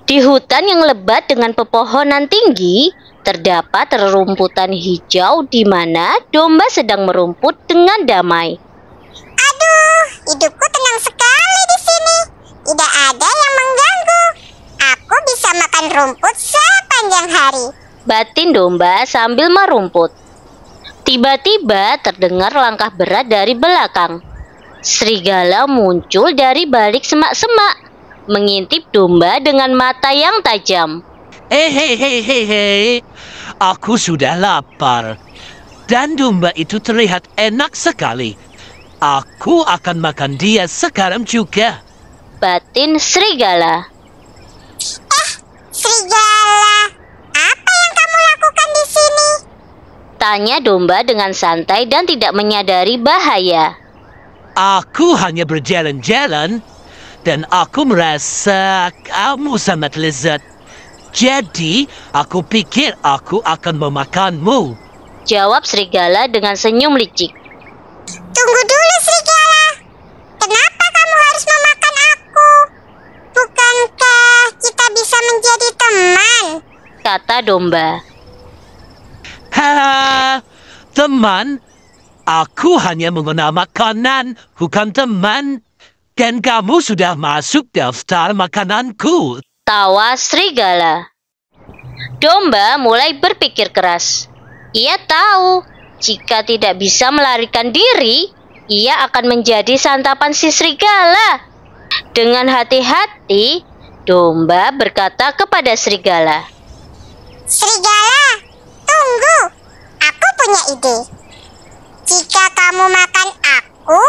Di hutan yang lebat dengan pepohonan tinggi, terdapat rerumputan hijau di mana domba sedang merumput dengan damai. Aduh, hidupku tenang sekali di sini. Tidak ada yang mengganggu. Aku bisa makan rumput sepanjang hari, Batin domba sambil merumput. Tiba-tiba terdengar langkah berat dari belakang. Serigala muncul dari balik semak-semak, mengintip domba dengan mata yang tajam. Hei, aku sudah lapar. Dan domba itu terlihat enak sekali. Aku akan makan dia sekarang juga. Batin serigala. Serigala. Apa yang kamu lakukan di sini? Tanya domba dengan santai dan tidak menyadari bahaya. Aku hanya berjalan-jalan dan aku merasa kamu sangat lezat. Jadi, aku pikir aku akan memakanmu. Jawab serigala dengan senyum licik. Tunggu dulu, serigala. Kenapa kamu harus memakan aku? Bukankah kita bisa menjadi teman? Kata domba. Haha, teman. Aku hanya mengenal makanan, bukan teman. Dan kamu sudah masuk daftar makananku. Tawa serigala. Domba mulai berpikir keras. Ia tahu jika tidak bisa melarikan diri, ia akan menjadi santapan si serigala. Dengan hati-hati, domba berkata kepada serigala. Serigala, tunggu. Aku punya ide. Jika kamu makan aku,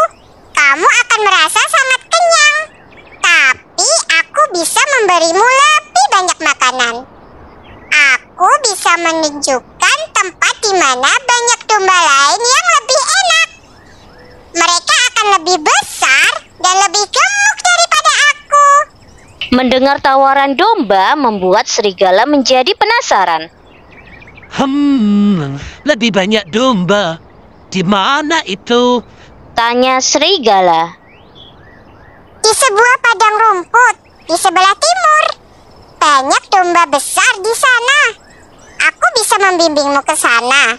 kamu akan merasa sangat kenyang. Tapi aku bisa memberimu lebih banyak makanan. Aku bisa menunjukkan tempat di mana banyak domba lain yang lebih enak. Mereka akan lebih besar dan lebih gemuk daripada aku. Mendengar tawaran domba membuat serigala menjadi penasaran. Lebih banyak domba. Di mana itu? Tanya serigala. Di sebuah padang rumput di sebelah timur. Banyak domba besar di sana. Aku bisa membimbingmu ke sana.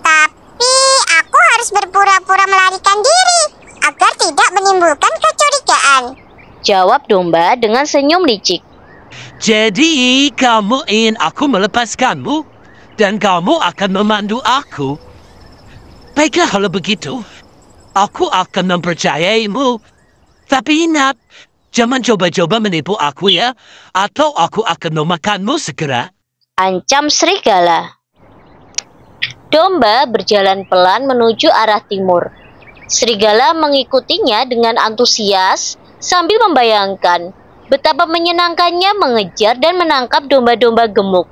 Tapi aku harus berpura-pura melarikan diri agar tidak menimbulkan kecurigaan. Jawab domba dengan senyum licik. Jadi, kamu ingin aku melepaskanmu? Dan kamu akan memandu aku? Baiklah kalau begitu, aku akan mempercayaimu. Tapi ingat, jangan coba-coba menipu aku ya, atau aku akan memakanmu segera. Ancam serigala. Domba berjalan pelan menuju arah timur. Serigala mengikutinya dengan antusias sambil membayangkan betapa menyenangkannya mengejar dan menangkap domba-domba gemuk.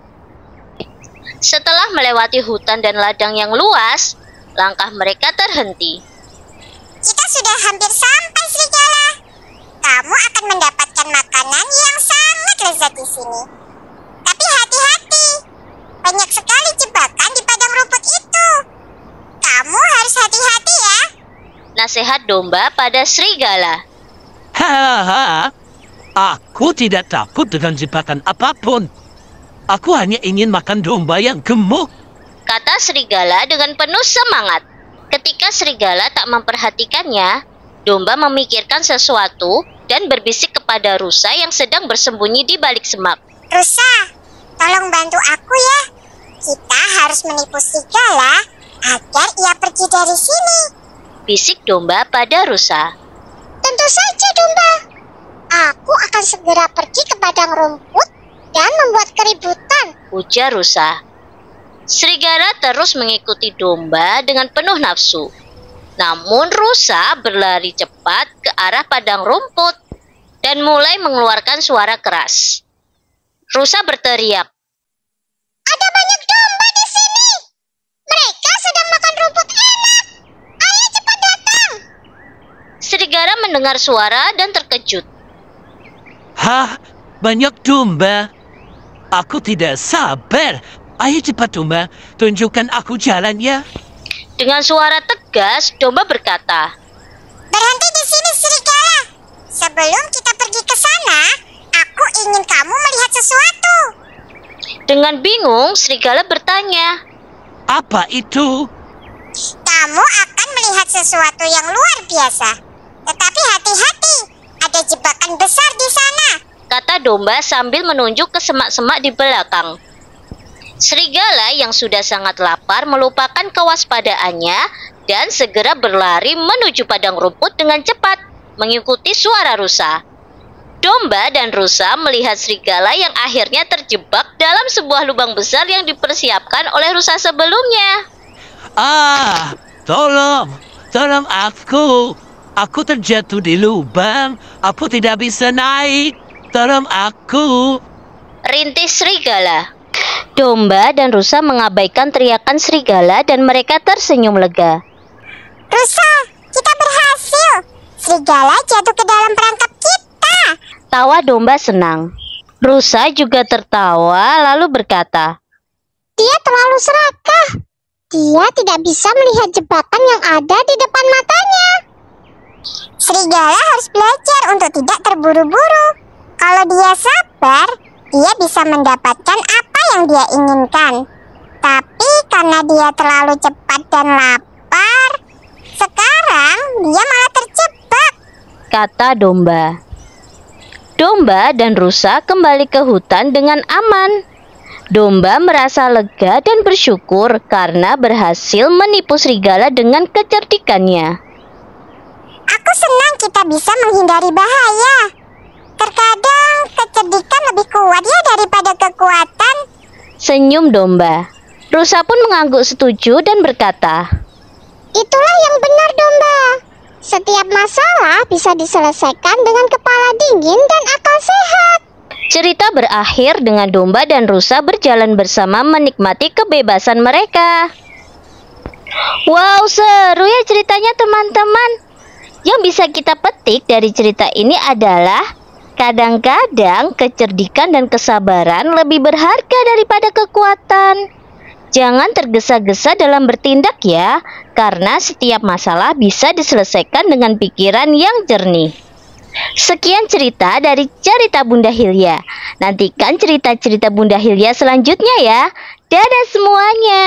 Setelah melewati hutan dan ladang yang luas, langkah mereka terhenti. Kita sudah hampir sampai, serigala. Kamu akan mendapatkan makanan yang sangat lezat di sini. Tapi hati-hati, banyak sekali jebakan di padang rumput itu. Kamu harus hati-hati ya. Nasihat domba pada serigala. Hahaha, aku tidak takut dengan jebakan apapun. Aku hanya ingin makan domba yang gemuk. Kata serigala dengan penuh semangat. Ketika serigala tak memperhatikannya, domba memikirkan sesuatu dan berbisik kepada rusa yang sedang bersembunyi di balik semak. Rusa, tolong bantu aku ya. Kita harus menipu serigala agar ia pergi dari sini. Bisik domba pada rusa. Tentu saja, domba. Aku akan segera pergi ke padang rumput dan membuat keributan. Ujar rusa. Serigala terus mengikuti domba dengan penuh nafsu. Namun rusa berlari cepat ke arah padang rumput dan mulai mengeluarkan suara keras. Rusa berteriak. Ada banyak domba di sini. Mereka sedang makan rumput enak. Ayo cepat datang. Serigala mendengar suara dan terkejut. Hah? Banyak domba? Aku tidak sabar. Ayo cepat domba, tunjukkan aku jalan ya. Dengan suara tegas, domba berkata, Berhenti di sini, serigala. Sebelum kita pergi ke sana, aku ingin kamu melihat sesuatu. Dengan bingung, serigala bertanya. Apa itu? Kamu akan melihat sesuatu yang luar biasa. Tetapi hati-hati, ada jebakan besar di sana, Kata domba sambil menunjuk ke semak-semak di belakang. Serigala yang sudah sangat lapar melupakan kewaspadaannya dan segera berlari menuju padang rumput dengan cepat, mengikuti suara rusa. Domba dan rusa melihat serigala yang akhirnya terjebak dalam sebuah lubang besar yang dipersiapkan oleh rusa sebelumnya. Ah, tolong aku. Aku terjatuh di lubang. Aku tidak bisa naik. Tolong aku. Rintih serigala. Domba dan rusa mengabaikan teriakan serigala dan mereka tersenyum lega. Rusa, kita berhasil. Serigala jatuh ke dalam perangkap kita. Tawa domba senang. Rusa juga tertawa lalu berkata, Dia terlalu serakah. Dia tidak bisa melihat jebakan yang ada di depan matanya. Serigala harus belajar untuk tidak terburu-buru. Kalau dia sabar, dia bisa mendapatkan apa yang dia inginkan. Tapi karena dia terlalu cepat dan lapar, sekarang dia malah terjebak. kata domba. Domba dan rusa kembali ke hutan dengan aman. Domba merasa lega dan bersyukur karena berhasil menipu serigala dengan kecerdikannya. Aku senang kita bisa menghindari bahaya. Terkadang kecerdikan lebih kuat ya daripada kekuatan. Senyum domba. Rusa pun mengangguk setuju dan berkata, Itulah yang benar, domba. Setiap masalah bisa diselesaikan dengan kepala dingin dan akal sehat. cerita berakhir dengan domba dan rusa berjalan bersama menikmati kebebasan mereka. Wow, seru ya ceritanya teman-teman. Yang bisa kita petik dari cerita ini adalah kadang-kadang kecerdikan dan kesabaran lebih berharga daripada kekuatan. Jangan tergesa-gesa dalam bertindak ya, karena setiap masalah bisa diselesaikan dengan pikiran yang jernih. Sekian cerita dari cerita Bunda Hilya. Nantikan cerita-cerita Bunda Hilya selanjutnya ya. Dadah semuanya.